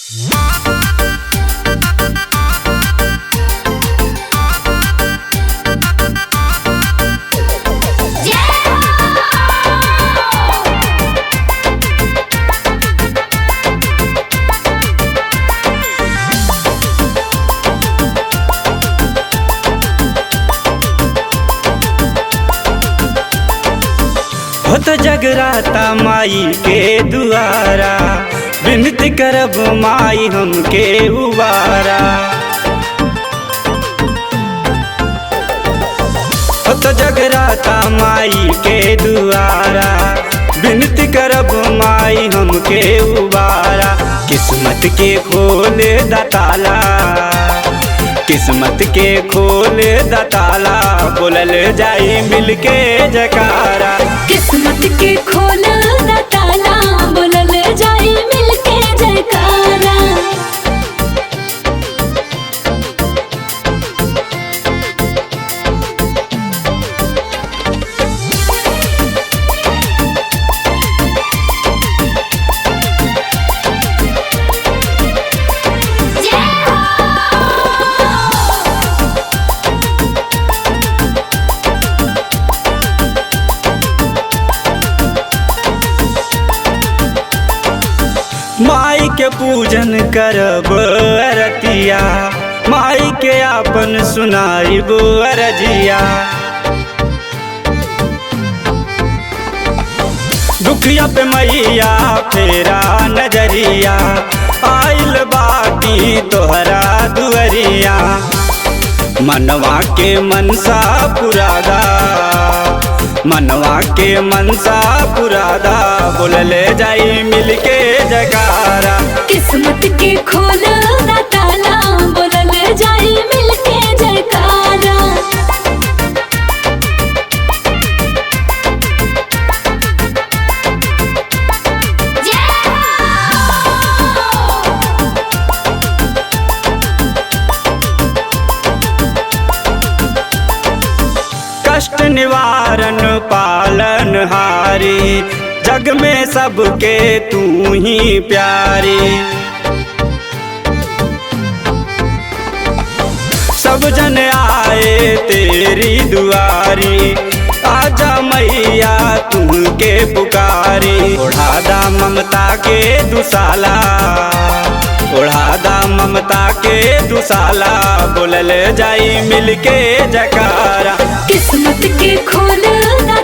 होत जगराता माई के दुआरा, विनती करब माई हमके उबारा। होत जगराता माई के दुआरा, विनती करब माई हमके उबारा। किस्मत के खोल दा ताला, किस्मत के खोल दा ताला, बोलल जाई मिलके जयकारा। किस्मत के खोल दा ताला, बोलल जाई मिलके जयकारा। माई के पूजन करब अरतिया, माई के आपन सुनाइब अरजिया। दुखिया पे मैया फेरा नजरिया, आइल बाटी तोहरा दुअरिया। मनवा के मनसा पुरादा, मनवा के मनसा पुरादा, बोलल जाई मिलके जयकारा। किस्मत के खोल दा ताला, बोलल जाई मिलके जयकारा। कष्ट निवारण पालन हारी, जग में सबके तू ही प्यारी। सब जन आए तेरी दुआरी, आजा मैया तुमके पुकारी। ओढ़ादा ममता के दुसाला, ओढ़ादा ममता के दुसाला, बोलल जाई मिलके जयकारा। किस्मत के खोल दा